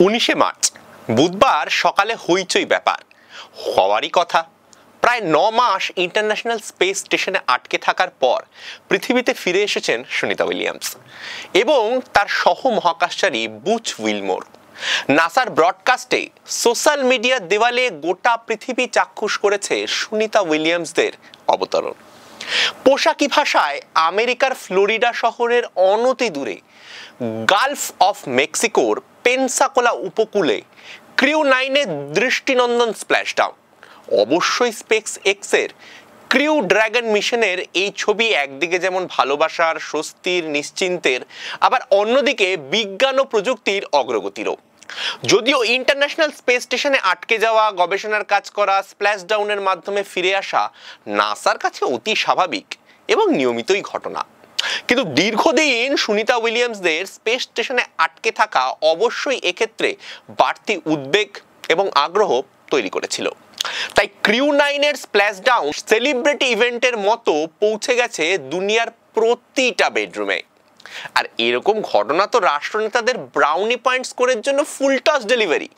19শে March বুধবার সকালে হইচই ব্যাপার হওয়ারই কথা। প্রায় 9 মাস ইন্টারন্যাশনাল স্পেস স্টেশনে আটকে থাকার পর পৃথিবীতে ফিরে এসেছেন সুনিতা উইলিয়ামস এবং তার সহ মহাকাশচারী বুচ উইলমোর। নাসার ব্রডকাস্টে সোশ্যাল মিডিয়ার দেওয়ালে গোটা পৃথিবী চাক্ষুষ করেছে সুনিতা উইলিয়ামসদের অবতরণ। পোশাকি ভাষায় আমেরিকার ফ্লোরিডা শহরের অনতি দূরে গালফ অফ মেক্সিকোর পেনসাকোলা উপকূলে ক্রিউ 9-এর দৃষ্টিনন্দন স্প্ল্যাশডাউন। অবশ্যই স্পেস এক্সের ক্রিউ ড্রাগন মিশনের এই ছবি একদিকে যেমন ভালোবাসার, স্বস্তির, নিশ্চিন্তের, আবার অন্যদিকে বিজ্ঞান ও প্রযুক্তির অগ্রগতিরও। যদিও ইন্টারন্যাশনাল স্পেস স্টেশনে আটকে যাওয়া, গবেষণার কাজ করা, স্প্ল্যাশডাউনের মাধ্যমে ফিরে আসা নাসার কাছে অতি স্বাভাবিক এবং নিয়মিতই ঘটনা, কিন্তু দীর্ঘদিন সুনিতা উইলিয়ামসদের স্পেস স্টেশনে আটকে থাকা অবশ্যই এক্ষেত্রে বাড়তি উদ্বেগ এবং আগ্রহ তৈরি করেছিল। তাই ক্রিউ 9-এর স্প্ল্যাশডাউন সেলিব্রিটি ইভেন্টের মতো পৌঁছে গেছে দুনিয়ার প্রতিটা বেডরুমে। আর এরকম ঘটনা তো রাষ্ট্রনেতাদের ব্রাউনি পয়েন্ট স্কোরের জন্য ফুল টস ডেলিভারি।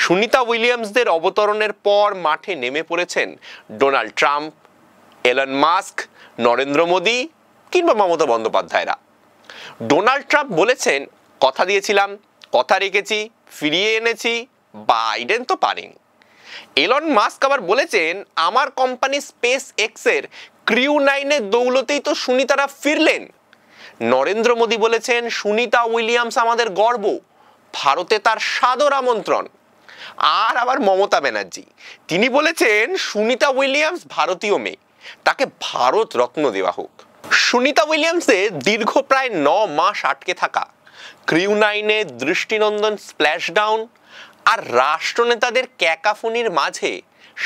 সুনিতা উইলিয়ামসদের অবতরণের পর মাঠে নেমে পড়েছেন Donald Trump, Elon Musk, Narendra Modi কিংবা মমতা বন্দ্যোপাধ্যায়রা। ডোনাল্ড ট্রাম্প বলেছেন, কথা দিয়েছিলাম, কথা রেখেছি, ফিরিয়ে এনেছি, বাইডেন তো পারেনি। এলন মাস্ক আবার বলেছেন, আমার কোম্পানি স্পেস এক্সের ক্রিউ 9-এর দৌলতেই তো সুনিতারা ফিরলেন। নরেন্দ্র মোদী বলেছেন, সুনিতা উইলিয়ামস আমাদের গর্ব, ভারতে তার সাদর আমন্ত্রণ। আর আবার মমতা ব্যানার্জি, তিনি বলেছেন, সুনিতা উইলিয়ামস ভারতীয় মেয়ে, তাকে ভারত রত্ন দেওয়া হোক। সুনিতা উইলিয়ামসের দীর্ঘ প্রায় 9 মাস আটকে থাকা ক্রিউ 9-এর দৃষ্টিনন্দন স্প্ল্যাশডাউন আর রাষ্ট্রনেতাদের ক্যাকাফোনির মাঝে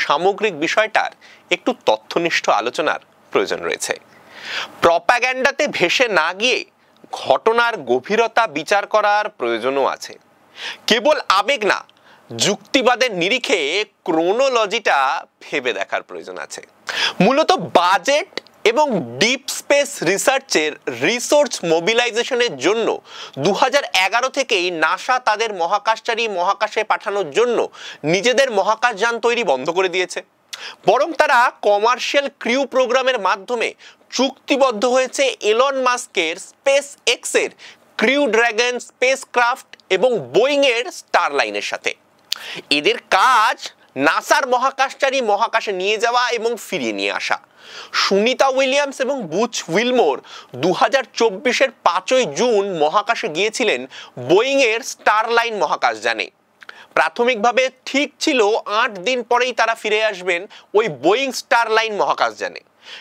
সামগ্রিক বিষয়টার একটু তথ্যনিষ্ঠ আলোচনার প্রয়োজন রয়েছে। প্রপাগ্যান্ডাতে ভেসে না গিয়ে ঘটনার গভীরতা বিচার করার প্রয়োজনও আছে। কেবল আবেগ না, যুক্তিবাদের নিরিখে ক্রোনোলজিটা ভেবে দেখার প্রয়োজন আছে। মূলত বাজেট এবং ডিপ স্পেস রিসার্চের রিসোর্স মোবিলাইজেশনের জন্য 2011 থেকেই নাসা তাদের মহাকাশচারী মহাকাশে পাঠানোর জন্য নিজেদের মহাকাশযান তৈরি বন্ধ করে দিয়েছে। বরং তারা কমার্শিয়াল ক্রিউ প্রোগ্রামের মাধ্যমে চুক্তিবদ্ধ হয়েছে এলন মাস্কের স্পেস এক্সের ক্রিউ ড্রাগন স্পেসক্রাফট এবং বোয়িংয়ের স্টারলাইনের সাথে। এদের কাজ নাসার মহাকাশচারী মহাকাশে নিয়ে যাওয়া এবং ফিরিয়ে নিয়ে আসা। সুনিতা উইলিয়ামস এবং বুচ উইলমোর 2024-এর 5ই জুন মহাকাশে গিয়েছিলেন বোয়িংয়ের স্টারলাইন মহাকাশযানে। প্রাথমিকভাবে ঠিক ছিল 8 দিন পরেই তারা ফিরে আসবেন ওই বোয়িং স্টারলাইন মহাকাশযানে,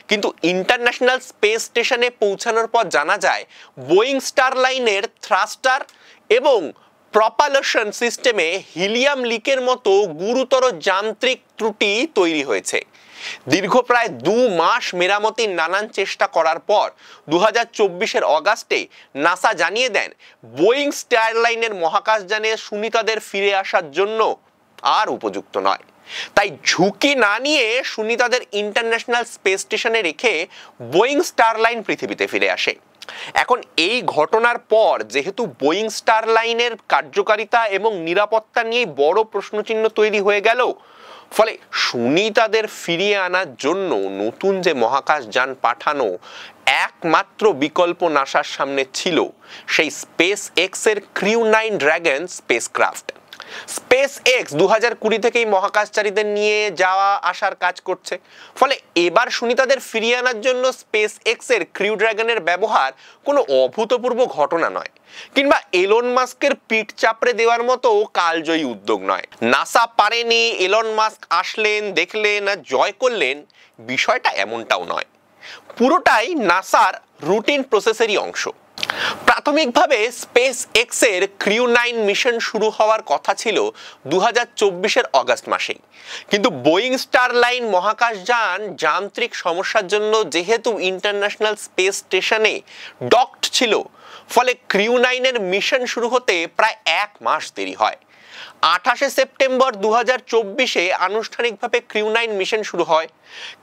কিন্তু ইন্টারন্যাশনাল স্পেস স্টেশনে পৌঁছানোর পর জানা যায় বোয়িং স্টারলাইনের থ্রাস্টার এবং প্রপালশন সিস্টেমে হিলিয়াম লিকের মতো গুরুতর যান্ত্রিক ত্রুটি তৈরি হয়েছে। দীর্ঘ প্রায় 2 মাস মেরামতির নানান চেষ্টা করার পর 2024-এর অগাস্টে নাসা জানিয়ে দেন বোয়িং স্টারলাইনের মহাকাশযানে সুনিতাদের ফিরে আসার জন্য আর উপযুক্ত নয়। তাই ঝুঁকি না নিয়ে সুনিতাদের ইন্টারন্যাশনাল স্পেস স্টেশনে রেখে বোয়িং স্টারলাইন পৃথিবীতে ফিরে আসে। এখন এই ঘটনার পর যেহেতু বোয়িং স্টারলাইনের কার্যকারিতা এবং নিরাপত্তা নিয়ে বড় প্রশ্নচিহ্ন তৈরি হয়ে গেল, ফলে সুনিতাদের ফিরিয়ে আনার জন্য নতুন যে মহাকাশযান পাঠানো একমাত্র বিকল্প নাসার সামনে ছিল সেই স্পেস এক্সের crew 9 dragon spacecraft. Space x 2020 থেকেই মহাকাশচারীদের নিয়ে যাওয়া আসার কাজ করছে, ফলে এবার সুনিতাদের ফিরিয়ে আনার জন্য স্পেস এক্সের ক্রিউ ড্রাগনের ব্যবহার কোনো অভূতপূর্ব ঘটনা নয়, কিংবা এলন মাস্কের পিঠ চাপড়ে দেওয়ার মতো কালজয়ী উদ্যোগ নয়। নাসা পারেনি, এলন মাস্ক আসলেন, দেখলেন আর জয় করলেন, বিষয়টা এমনটাও নয়। পুরোটাই নাসার রুটিন প্রসেসেরই অংশ। প্রাথমিকভাবে স্পেস এক্সের ক্রিউ 9 মিশন শুরু হওয়ার কথা ছিল 2024-এর অগাস্ট মাসেই, কিন্তু বোয়িং স্টারলাইন মহাকাশযান যান্ত্রিক সমস্যার জন্য যেহেতু ইন্টারন্যাশনাল স্পেস স্টেশনে ডকড ছিল, ফলে ক্রিউ 9-এর মিশন শুরু হতে প্রায় 1 মাস দেরি হয়। 28 সেপ্টেম্বর 2024-এ আনুষ্ঠানিকভাবে ক্রিউ 9 মিশন শুরু হয়,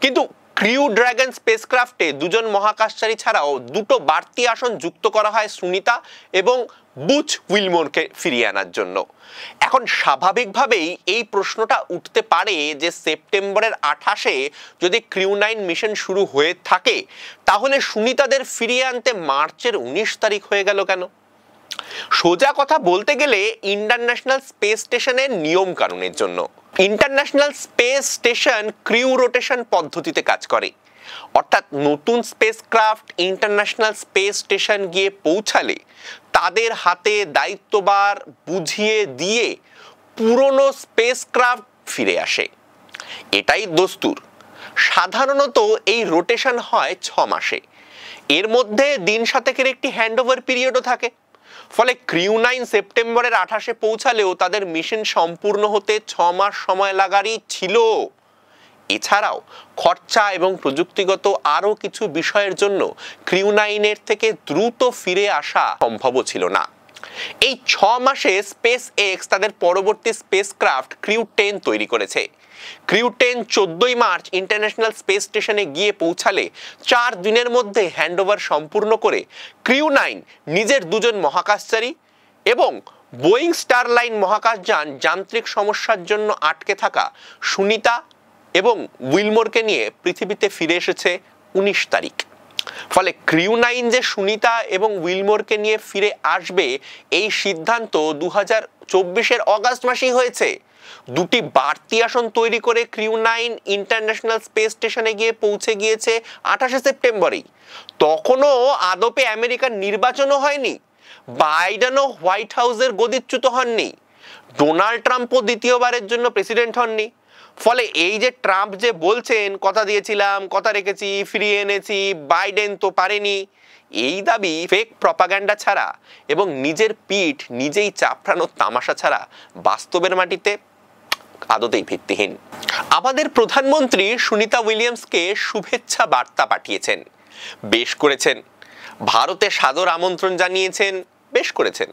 কিন্তু ক্রিউ ড্রাগন স্পেসক্রাফটে দুজন মহাকাশচারী ছাড়াও দুটো বাড়তি আসন যুক্ত করা হয় সুনিতা এবং বুচ উইলমোরকে ফিরিয়ে আনার জন্য। এখন স্বাভাবিকভাবেই এই প্রশ্নটা উঠতে পারে যে সেপ্টেম্বরের 28-এ যদি ক্রিউ 9 মিশন শুরু হয়ে থাকে তাহলে সুনিতাদের ফিরিয়ে আনতে মার্চের 19 তারিখ হয়ে গেল কেন? সোজা কথা বলতে গেলে ইন্টারন্যাশনাল স্পেস স্টেশনের নিয়ম কানুনের জন্য। International space station crew rotation পদ্ধতিতে কাজ করে, অর্থাৎ নতুন স্পেসক্রাফট ইন্টারন্যাশনাল স্পেস স্টেশন গিয়ে পৌঁছালে তাদের হাতে দায়িত্বভার বুঝিয়ে দিয়ে পুরনো স্পেসক্রাফট ফিরে আসে। এটাই দস্তুর। সাধারণত এই রোটেশন হয় 6 মাসে। এর মধ্যে দিন 7 একটি হ্যান্ডওভার পিরিয়ডও থাকে। ফলে ক্রিউ 9 সেপ্টেম্বরের 28-এ পৌঁছালেও তাদের মিশন সম্পূর্ণ হতে 6 মাস সময় লাগারই ছিল। এছাড়াও খরচা এবং প্রযুক্তিগত আরও কিছু বিষয়ের জন্য ক্রিউ 9-এর থেকে দ্রুত ফিরে আসা সম্ভব ছিল না। এই 6 মাসে স্পেস এক্স তাদের পরবর্তী স্পেসক্রাফট ক্রিউ 10 তৈরি করেছে। ক্রিউ 10 14ই মার্চ ইন্টারন্যাশনাল স্পেস স্টেশনে গিয়ে পৌঁছালে 4 দিনের মধ্যে হ্যান্ডওভার সম্পূর্ণ করে ক্রিউ 9 নিজের দুজন মহাকাশচারী এবং বোয়িং স্টারলাইন মহাকাশযান যান্ত্রিক সমস্যার জন্য আটকে থাকা সুনিতা এবং উইলমোরকে নিয়ে পৃথিবীতে ফিরে এসেছে 19 তারিখ। ফলে ক্রিউ 9 যে সুনিতা এবং উইলমোরকে নিয়ে ফিরে আসবে এই সিদ্ধান্ত 2024-এর অগাস্ট মাসেই হয়েছে। দুটি বাড়তি আসন তৈরি করে ক্রিউ 9 ইন্টারন্যাশনাল স্পেস স্টেশনে গিয়ে পৌঁছে গিয়েছে 28 সেপ্টেম্বরেই। তখনও আদপে আমেরিকার নির্বাচনও হয়নি, বাইডেনও হোয়াইট হাউসের গদিচ্যুত হননি, ডোনাল্ড ট্রাম্পও দ্বিতীয়বারের জন্য প্রেসিডেন্ট হননি। ফলে এই যে ট্রাম্প যে বলছেন কথা দিয়েছিলাম, কথা রেখেছি, ফিরিয়ে এনেছি, বাইডেন তো পারেনি, এই দাবি ফেক প্রপাগান্ডা ছাড়া এবং নিজের পিঠ নিজেই চাপড়ানোর তামাশা ছাড়া বাস্তবের মাটিতে আদতেই ভিত্তিহীন। আমাদের প্রধানমন্ত্রী সুনিতা উইলিয়ামসকে শুভেচ্ছা বার্তা পাঠিয়েছেন, বেশ করেছেন। ভারতে সাদর আমন্ত্রণ জানিয়েছেন, বেশ করেছেন।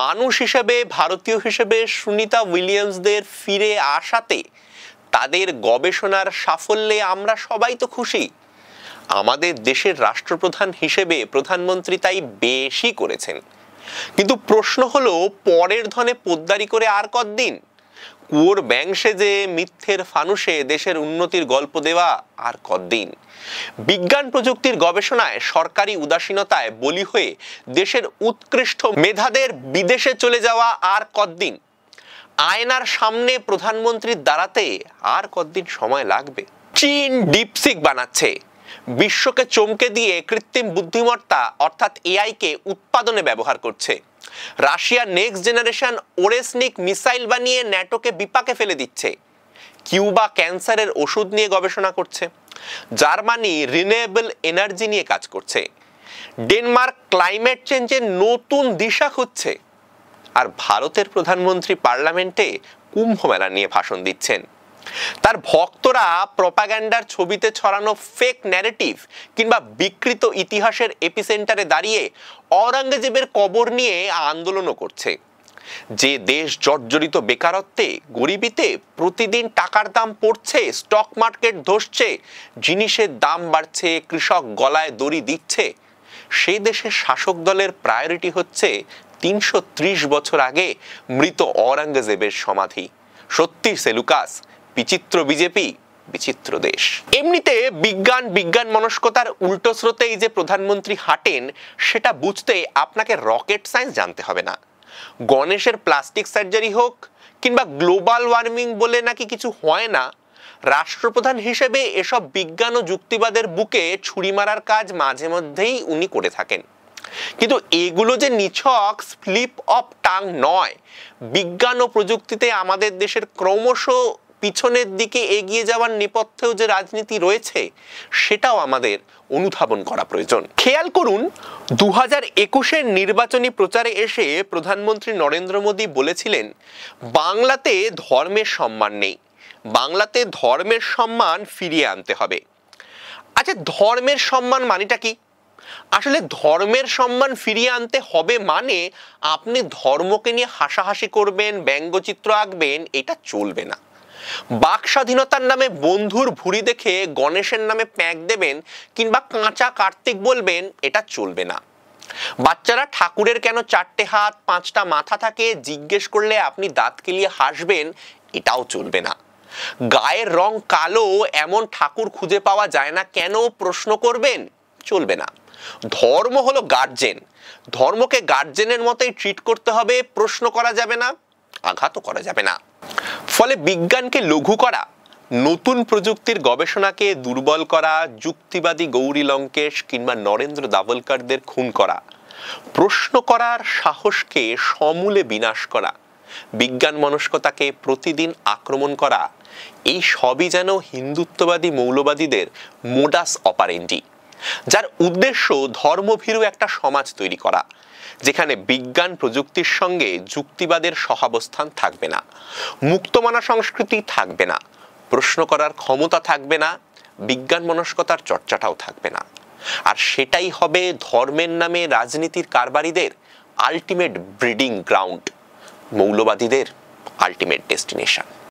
মানুষ হিসেবে, ভারতীয় হিসেবে সুনিতা উইলিয়ামসদের ফিরে আসাতে, তাদের গবেষণার সাফল্যে আমরা সবাই তো খুশি। আমাদের দেশের রাষ্ট্রপ্রধান হিসেবে প্রধানমন্ত্রী তাই বেশি করেছেন। কিন্তু প্রশ্ন হলো, পরের ধনে পোদ্দারি করে আর কতদিন? কুয়োর ব্যাঙ সেজে মিথ্যের ফানুষে দেশের উন্নতির গল্প দেওয়া আর কতদিন? বিজ্ঞান প্রযুক্তির গবেষণায় সরকারি উদাসীনতায় বলি হয়ে দেশের উৎকৃষ্ট মেধাদের বিদেশে চলে যাওয়া আর কতদিন? আয়নার সামনে প্রধানমন্ত্রীর দাঁড়াতে আর কতদিন সময় লাগবে? চীন ডিপসিক বানাচ্ছে, বিশ্বকে চমকে দিয়ে কৃত্রিম বুদ্ধিমত্তা অর্থাৎ এআইকে উৎপাদনে ব্যবহার করছে। রাশিয়া নেক্সট জেনারেশন ওরেসনিক মিসাইল বানিয়ে ন্যাটোকে বিপাকে ফেলে দিচ্ছে। কিউবা ক্যান্সারের ওষুধ নিয়ে গবেষণা করছে। জার্মানি রিনিউয়েবল এনার্জি নিয়ে কাজ করছে। ডেনমার্ক ক্লাইমেট চেঞ্জের নতুন দিশা খুঁজছে। আর ভারতের প্রধানমন্ত্রী পার্লামেন্টে কুম্ভ মেলা নিয়ে ভাষণ দিচ্ছেন। তার ভক্তরা প্রপাগান্ডার ছবিতে ছড়ানো ফেক ন্যারেটিভ কিংবা বিকৃত ইতিহাসের এপিসেন্টারে দাঁড়িয়ে ঔরঙ্গজেবের কবর নিয়ে আন্দোলনও করছে। যে দেশ জর্জরিত বেকারত্বে, গরিবিতে প্রতিদিন টাকার দাম পড়ছে, স্টক মার্কেট ধসছে, জিনিসের দাম বাড়ছে, কৃষক গলায় দড়ি দিচ্ছে, সেই দেশের শাসক দলের প্রায়োরিটি হচ্ছে 330 বছর আগে মৃত ঔরঙ্গজেবের সমাধি। সত্যি সেলুকাস, বিচিত্র বিজেপি, বিচিত্র দেশ। এমনিতে বিজ্ঞান মনস্কতার উল্টো স্রোতেই যে প্রধানমন্ত্রী হাঁটেন, সেটা বুঝতে আপনাকে রকেট সায়েন্স জানতে হবে না। গণেশের প্লাস্টিক সার্জারি হোক কিংবা গ্লোবাল ওয়ার্মিং বলে নাকি কিছু হয় না, রাষ্ট্রপ্রধান হিসেবে এসব বিজ্ঞান ও যুক্তিবাদের বুকে ছুরি মারার কাজ মাঝে মধ্যেই উনি করে থাকেন। কিন্তু এগুলো যে নিছক স্লিপ অফ টাং নয়, বিজ্ঞান ও প্রযুক্তিতে আমাদের দেশের ক্রমশ পিছনের দিকে এগিয়ে যাওয়ার নেপথ্যেও যে রাজনীতি রয়েছে, সেটাও আমাদের অনুধাবন করা প্রয়োজন। খেয়াল করুন, 2021-এর নির্বাচনী প্রচারে এসে প্রধানমন্ত্রী নরেন্দ্র মোদী বলেছিলেন, বাংলাতে ধর্মের সম্মান নেই, বাংলাতে ধর্মের সম্মান ফিরিয়ে আনতে হবে। আচ্ছা, ধর্মের সম্মান মানেটা কি? আসলে ধর্মের সম্মান ফিরিয়ে আনতে হবে মানে আপনি ধর্মকে নিয়ে হাসাহাসি করবেন, ব্যঙ্গচিত্র আঁকবেন, এটা চলবে না। বাক স্বাধীনতার নামে বন্ধুর ভুঁড়ি দেখে গণেশের নামে প্যাঁক দেবেন কিংবা কাঁচা কার্তিক বলবেন, এটা চলবে না। বাচ্চারা ঠাকুরের কেন 4টে হাত 5টা মাথা থাকে জিজ্ঞেস করলে আপনি দাঁত কেলিয়ে হাসবেন, এটাও চলবে না। গায়ের রং কালো এমন ঠাকুর খুঁজে পাওয়া যায় না কেন প্রশ্ন করবেন, চলবে না। ধর্ম হলো গার্জেন, ধর্মকে গার্জেনের মতোই ট্রিট করতে হবে, প্রশ্ন করা যাবে না, আঘাতও করা যাবে না। ফলে বিজ্ঞানকে লঘু করা, নতুন প্রযুক্তির গবেষণাকে দুর্বল করা, যুক্তিবাদী গৌরী লঙ্কেশ কিংবা নরেন্দ্র দাভোলকরদের খুন করা, প্রশ্ন করার সাহসকে সমূলে বিনাশ করা, বিজ্ঞান মনস্কতাকে প্রতিদিন আক্রমণ করা, এই সবই যেন হিন্দুত্ববাদী মৌলবাদীদের মোডাস অপারেন্ডি, যার উদ্দেশ্য ধর্মভীরু একটা সমাজ তৈরি করা, যেখানে বিজ্ঞান প্রযুক্তির সঙ্গে যুক্তিবাদের সহাবস্থান থাকবে না, মুক্তমানা সংস্কৃতি থাকবে না, প্রশ্ন করার ক্ষমতা থাকবে না, বিজ্ঞান মনস্কতার চর্চাটাও থাকবে না। আর সেটাই হবে ধর্মের নামে রাজনীতির কারবারিদের আলটিমেট ব্রিডিং গ্রাউন্ড, মৌলবাদীদের আলটিমেট ডেস্টিনেশন।